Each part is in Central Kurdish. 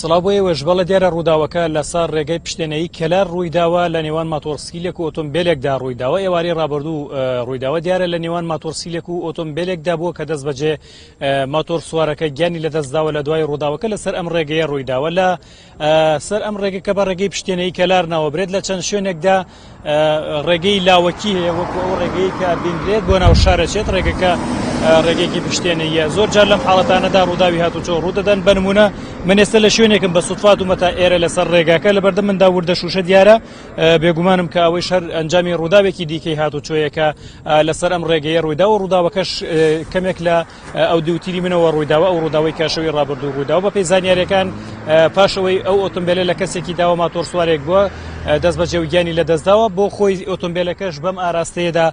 سڵاوبووی وەژبەڵە دیارە ڕووداوەکە لەسەر ڕێگەی پشتێنەی کەلار ڕوویداوە لە نێوان ماتۆرسیلێک و ئۆتۆمبیلێکدا ڕوویداوە. ئێوارەی ڕابردوو ڕوویداوە دیارە لە نێوان ماتۆرسیلێک و ئۆتۆمبیلێکدا بووە کە دەست بەجێ ماتۆر سوارەکە گیانی لەدەستداوە لە دوای ڕووداوەکە لەسەر ئەم ڕێگەیە ڕوویداوە. لە سەر ئەم ڕێگەکە بە ڕێگەی پشتێنەی کەلار ناوەبرێت لە چەند شوێنێکدا ڕێگەی لاوەکی هەیە وەکو ئەو ڕێگەی کە بینرێت بۆ ناو شارەچێت ڕێگەکە ڕێگەیەکی پشتێنەیە. زۆر جار لەم حاڵەتانەدا ڕووداوی هاتوچۆ ڕوودەدەن. بە نمونە من ئێستا لە شوێنێکم بە سوتفات ومەتا ئێرە لەسەر ڕێگاکە لەبەردەم مندا وردە شوشە دیارە بێگومانم کە ئەوەی شەر ئەنجامی ڕووداوێکی دیکەی هاتوچۆیەکە لەسەر ئەم ڕێگەیە ڕوویداوە. ڕووداوەکەش کەمێک لە ئەو دووتیری منەوە ڕوویداوە، ئەو ڕووداوی کاشەوەی ڕابردوو ڕوویداوە. بە پێی زانیاریەکان پاشەوەی ئەو ئۆتۆمبیلە لە کەسێکی داوە ماتۆر سوارێک بووە دەست بەجێ و گیانی لەدەستداوە. بۆ خۆی ئۆتۆمبیلەکەش بەم ئاراستەیەدا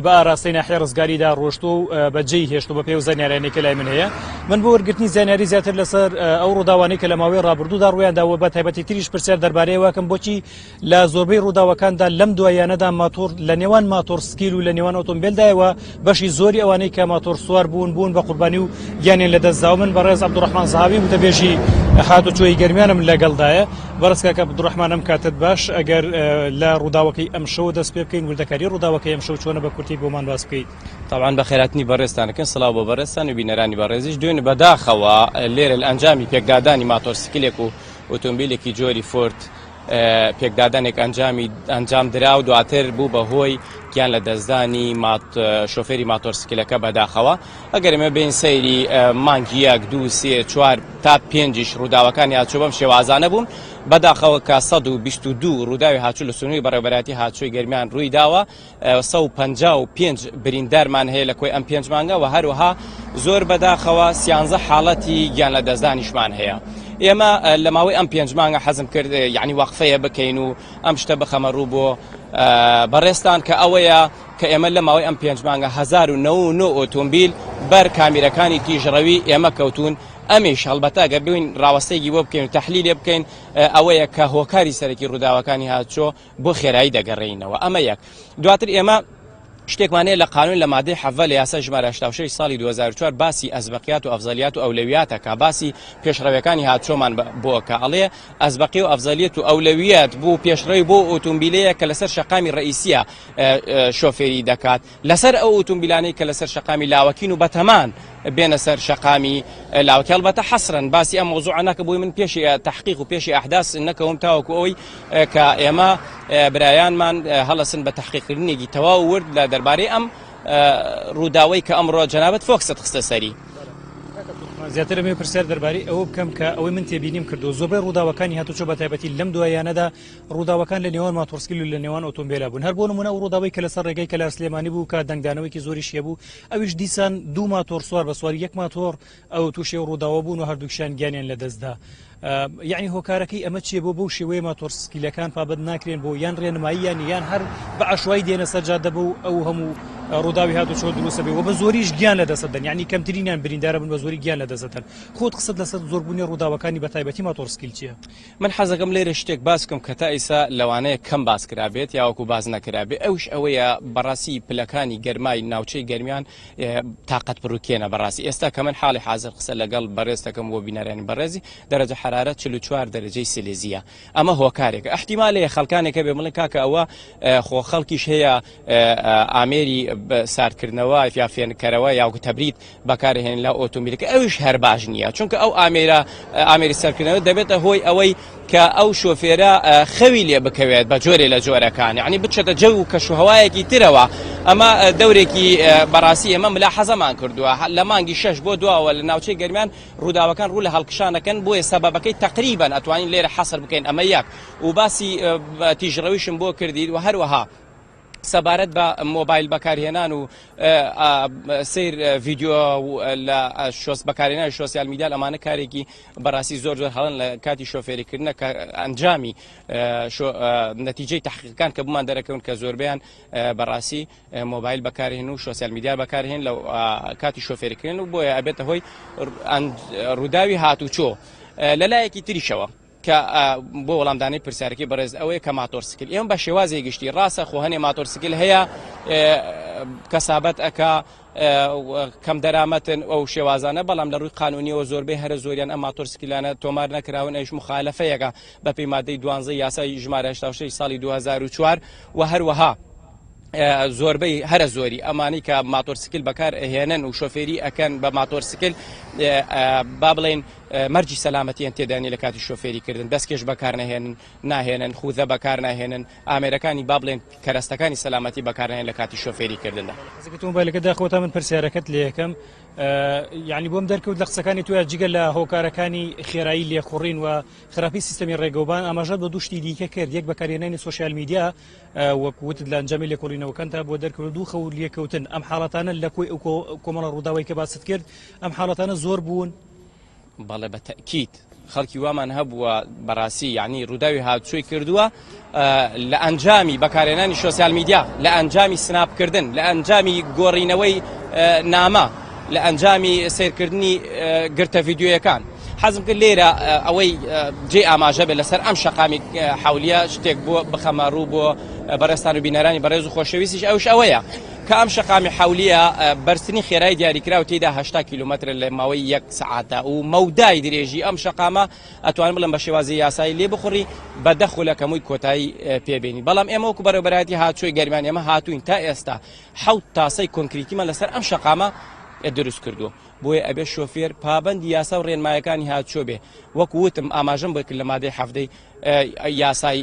بە ئاراستەی ناحیە ڕزگاریدا ڕۆشتو و بەجێی هێشت و بە پێی و زانیاریانەی کە لای من هەیە. من بۆ وەرگرتنی زانیاری زیاتر لەسەر ئەو ڕووداوانەی کە لە ماوەی ڕابردوودا ڕوویانداوە بە تایبەتی تریش پرسیار دەربارەی واکەم بۆچی لە زۆربەی ڕووداوەکاندا لەم دوایانەدا ماتۆر لە نێوان ماتۆر سکیل و لە نێوان ئۆتۆمبیلدایەوە بەشی زۆری ئەوانەی کە ماتۆر سوار بوون بە قوربانی و گیانیان لەدەستداوە. من بەڕێز عەبدوڕەحمان زەهاوی وتەبێژی هاتوچۆی گەرمیانم لەگەڵدایە. بەڕێز کاکە عەبدوڕەحمان ئەم کاتت باش ئەگەر لە ڕووداوەکەی ئەمشەوە دەست پێ بکەین وردەکاری ڕووداوەکەی ئەمشەو چۆنە بە کورتی بۆمان باس بکەیت. طبعا بە خێراتنی بەڕێستانەکەن سڵاو بۆ بەڕێستان و بینەرانی بەڕێزیش دوێن بەداخەوە لێرە ئەنجامی پێکدادانی ماتۆرسیکلێک و ئۆتۆمبیلێکی جۆری فۆرد پێکدادانێک ئەنجام درا و دواتر بوو بە هۆی گیان لە دەستدانی شۆفێری ماتۆرسیکلەکە بەداخەوە. ئەگەر ئێمە بین سەیری مانگی 1 2 3 4 تا 5 ڕووداوەکانی هاتوچۆ بەم شێوازانە بوون. بەداخەوە کە 122 ڕووداوی هاتوچۆ لە سنووری بەڕێوەبەرەتی هاتوچۆی گەرمیان ڕووی داوە. 155 بریندارمان هەیە لە کۆی ئەم 5 مانگە و هەروەها زۆر بەداخەوە 13 حاڵەتی گیان لە دەستدانیشمان هەیە. ئێمە لە ماوەی ئەم 5 مانگە حەزم کرد یعنی وەقفەیە بکەین و ئەم شتە بخەمە ڕوو بۆ بەڕێستان کە ئەوەیە کە ئێمە لە ماوەی ئەم 5 مانگە 1099 ئۆتۆمبیل بەر کامیرەکانی تیژڕەوی ئێمە کەوتون. ئەمیش هەڵبەتە گە بوین ڕاوەستەیەکی بۆ بکەین و تەحلیلێ بکەین ئەوەیە کە هۆکاری سەرەکی ڕووداوەکانی هاتوچۆ بۆ خێرایی دەگەڕێینەوە. ئەمە یەک. دواتر ئێمە شتێکمانەیە لە قانون لە مادەی 7 لە یاسا ژمارە 86 ساڵی 2004 باسی ئەزبەقیات و ئەفزەلیات و ئەولەویاتەکە باسی پێشڕەویەکانی هاتوچۆمان بۆکە ئەڵێ ئەزبەقی و ئەفزەلیەت و ئەولەویات بۆ پێشڕەوی بۆ ئۆتۆمبیلەیە کە لەسەر شەقامی ڕئیسیە شۆفێری دەکات لەسەر ئەو ئۆتۆمبیلانەی کە لەسەر شەقامی لاوەکین و بەتەمان بێنە سەر شەقامی لاوەکی. هەڵبەتە حەسرەن باسی ئەم مۆزوعە ناکە بۆی من پێشی تەحقیق و پێشی ئەحداث نەکەوم تاوەکو ئەوەی کە ئێمە برایانمان هەڵەسن بە تەحقیقکردنێکی تەواو ورد لە دەربارەی ئەم ڕووداوەی کە ئەمڕۆ جەنابەت فۆکست خستە سەری. زیاتر ئەمێ پرسیار دەربارەی ئەوە بکەم کە ئەوەی من تێبینیم کردو زۆربەی ڕووداوەکانی هاتوچۆ بە تایبەتی لەم دوایانەدا ڕووداوەکان لە نێوان ماتۆرسکیل و لە نێوان ئۆتۆمبیلە بوون. هەر بۆ نمونە ئەو ڕووداوەی کە لەسەر ڕێگەی کەلار سلێمانی بوو کە دەنگدانەوەیکی زۆریش هەبوو ئەویش دیسان 2 ماتۆر سوار بە سواری 1 ماتۆر ئەو تووشێ ڕووداوە بوون و هەردووکشیان گیانیان لەدەستدا. یعنی هۆکارەکەی ئەمە چیە بۆ بەو شێوەیە ماتۆرسکیلەکان پابەت ناکرێن بۆ یان ڕێنماییان یان هەر بە عەشوایی دێنە سەر جادە بوو ئەو هەموو ڕووداوی هاتوچۆ دروستە بێ و بە زۆریش گیان لەدەستدەن. یعنی کەمترینیان بریندارە بن بە زۆری گیان لەدەستدەن. خۆت قسەت لەسەر زۆربوونی ڕووداوەکانی بە تایبەتی ماتۆرسکیل چییە؟ من حەزەکەم لێرە شتێک باس بکەم کە تا ئێستا لەوانەیە کەم باس کرابێت یاوەکو باز نەکرابێت. ئەوش ئەوەیە بەڕاستی پلەکانی گەرمای ناوچەی گەرمیان تااقەت بڕووکێنە. بەڕاستی ئێستا کە من حاڵی حاضر قسە لەگەڵ بەڕێستەکەم بۆ بینەرانی بەڕێزی دەرەجە حرارەت 44 دەرەجەی سلێزیە. ئەمە هۆکارێکە. احتیمالەیە خەڵکانێکە بێ بڵێن کاکە ئەوە خۆ خەڵکیش هەیە ئامێری ساردکردنەوە یا فێنکەرەوە یاوکە تەبرید بەکارهێنن لە ئۆتۆمبیلەکە ئەوش هەر باش نییە چونکە ئەو ئامێری سەرکردنەوە دەبێتە هۆی ئەوەی کە ئەو شۆفێرە خەوی لێ بکەوێت بە جۆرێ لە جۆرەکان یعنی بچێتە جەو و کەشوهەوایەکی ترەوە. ئەمە دەورێکی بەڕاستی ئێمە ملا حەزەمان کردووە لە مانگی 6 بۆ دووەوە لە ناوچەی گەرمیان ڕووداوەکان ڕوو لە هەڵکشانەکەن بۆیە سەبەبەکەی تقریبان ئەتوانین لێرە حەسر بکەین. ئەمە یەک و باسی تیژڕەویشم بۆ کردید و هەروەها سەبارەت بە مۆبایل بەکارهێنان و سیر ڤیدیۆ لە بەکارهێنانی سۆسیال میدیا ئەمانە کارێکی بەڕاستی زۆر هەڵن لە کاتی شۆفێریکردنە کە ئەنجامی نەتیجەی تەحقیقەکان کە بمان دەرەکەون کە زۆربیان بەڕاستی مۆبایل بەکارهێن و سۆسیال میدیا بەکارهێن لە کاتی شۆفێریکردن و بۆیە ئەبێتە هۆی ڕووداوی هاتوچۆ. لەلایەکی تریشەوە کە بۆ وەڵامدانی پرسیارەکەی بەڕێز ئەوەیە کە ماتۆرسیکل ئێمە بە شێوازێک گشتی ڕاستە خۆ هەنێ ماتۆرسیکل هەیە کەسابەت ئەکا کەم دەرامەتن ئەو شێوازانە بەڵام لە ڕووی قانونیەوە زۆربەی هەرە زۆریان ئەم ماتۆرسیکلانە تۆمار نەکراون ئەوش مخالەفەیەکە بە پێی مادەی 12 یاسای ژمارە 86 ساڵی 2004 و هەروەها زۆربەی هەرە زۆری ئەمانی کە ماتۆرسیکل بەکار هێنن و شۆفێری ئەکەن بە ماتۆرسیکل با بڵێن مەرجی سەلامەتیان تێدانی لە کاتی شۆفێریکردن دەستکێش بەکار ناهێنن خوذە بەکار ناهێنن ئامێرەکانی با بڵێن کەرەستەکانی سەلامەتی بەکارهێن لە کاتی شۆفێریکردندا. مۆبایلەکەدا خۆتە من پرسیارەکەت لێ یەکەم یعنی بۆم دەرکەوت لە قسەکانی توە جگە لە هۆکارەکانی خێرایی لێخوڕین و خراپی سیستەمی ڕێگەوبان ئاماژەت بە دووشتی دیکە کرد یەک بەکارهێنانی سوۆسیال میدیا وەکوتت لە ئەنجامی لێکۆڵینەوەکانتا بۆ دەرکەوت دوو خەو لێکەوتن ئەم حاڵەتانە لە کۆی ئەو کۆمەڵە ڕووداوی کە باست کرد ئەم حاڵەتانە زۆر بوون. بەڵێ بە تەکید خەڵکی وامان هەبووە بەڕاستی یعنی ڕووداوی هاتوچۆی کردووە لە ئەنجامی بەکارهێنانی سوۆسیال میدیا لە ئەنجامی سناپکردن لە ئەنجامی گۆڕینەوەی نامە لە ئەنجامی سیرکردنی گرتە ڤیدیۆیەکان حەزم کرد لێرە ئەوەی جێ ئاماژە بێت لەسەر ئەم شەقامی حولیە شتێک بۆ بخەمە ڕوو بۆ بەڕێستان و بینەرانی بەڕێز و خۆشەویستیش ئەوش ئەوەیە کە ئەم شەقامی حولیە بەرزترین خێرایی دیاریکرا و تێیدا 80 کیلومتر لە ماوەی 1 سەعاتە و مەودای درێژی ئەم شەقامە ئەتوانم بڵێم بە شێوازی یاسایی لێ بخوڕی بە دەخل لە کەمووی کۆتایی پێبێنی بەڵام ئێمە وەکو بەڕێوەبەرایەتی هاتوچۆی گەرمیان ئێمە هاتوین تا ئێستا 7 تاسەی کۆنکریتیمان لەسەر ئەم شەقامە دروست کردووە بۆیە ئەبێ شۆفێر پابەندی یاسا و ڕێنمایەکانی هاتوچۆ بێ وەکو وتم ئاماژەم بکرد لە مادەی هەفتەی یاسای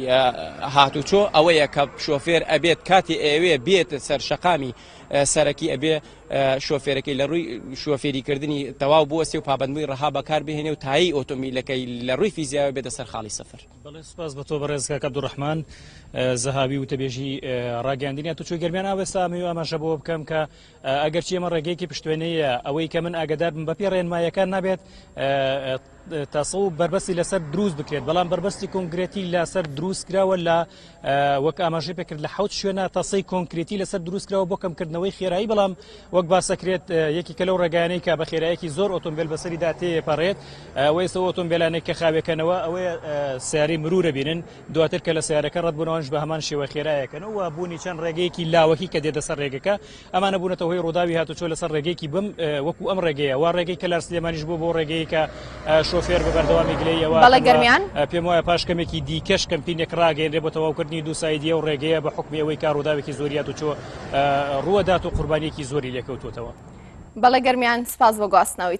هاتوچۆ ئەوەیە کە شۆفێر ئەبێت کاتی ئێوێ بێت سەر شەقامی سەرەکی ئەبێ شۆفێرەکەی لە ڕووی شۆفێریکردنی تەواو بوەستێ و پابندبووی ڕەها بەکار بهێنێ و تایی ئۆتۆمیلەکەی لە ڕووی فیزیاوە بێتە سەر خاڵی سەفر. بەڵێ سوپاس بە تۆ بەڕێزکاک عەبدوڕەحمان زەهاوی وتەبێژی ڕاگەاندنی هاتوچۆی گەرمیان ئاوێستا ئەمەوێ ئاماژە بۆ بکەم کە ئەگەرچی ئەمە ڕێگەیەکی پشتوێنەیە ئەوەی کە من ئاگادار بم بەپێ ڕێنمایەکان نابێت تاسە و بربەستی لەسەر دروست بکرێت بەڵام بربەستی کۆنکرێتی لەسەر دروست کراوە لە وەک ئاماژەی پێکرد لە 7 شوێنە تاسەی کۆنکرێتی لەسەر دروست کراوە بۆ کەمکردنەوەی خێرایی بەڵام وەک باسەکرێت یەکێکە لەو ڕێگایانەی کە بە خێراییەکی زۆر ئۆتۆمبیل بەسەریدا تێپەڕێت ئەوەی سەوە ئۆتۆمبیلانێک کە خاوێکەنەوە ئەوەیە سیارەی مرورە بینن دواتر کە لە سیارەکە ڕەتبوونەوەش بە هەمان شێوە خێرایەکەنەوە بوونی چەند ڕێگەیەکی لاوەکی کە دێتە سەر ڕێگەکە ئەمانە بوونەتەوە هۆی ڕووداوی هاتوچۆ لەسەر ڕێگەیەکی بم وەکو ئەم ڕێگەیە وا ڕێگەی کە لار سلێمانیش بوو بۆ ڕێگەی کە شۆفێر بە بەردەوامی گلەیەوە پێم وایە پاش کەمێکی دیکەش کەمپینێک ڕاگەیەنرێ بۆ تەواوکردنی دوو سایدیە و ڕێگەیە بە حکمی ئەوەی کە ڕووداوێکی زۆری هاتوچۆ ڕووەدات و قوربانیەکی زۆری لێکەوتوتەوە. بەڵێ گەرمیان سپاس بۆ گواستنەوەی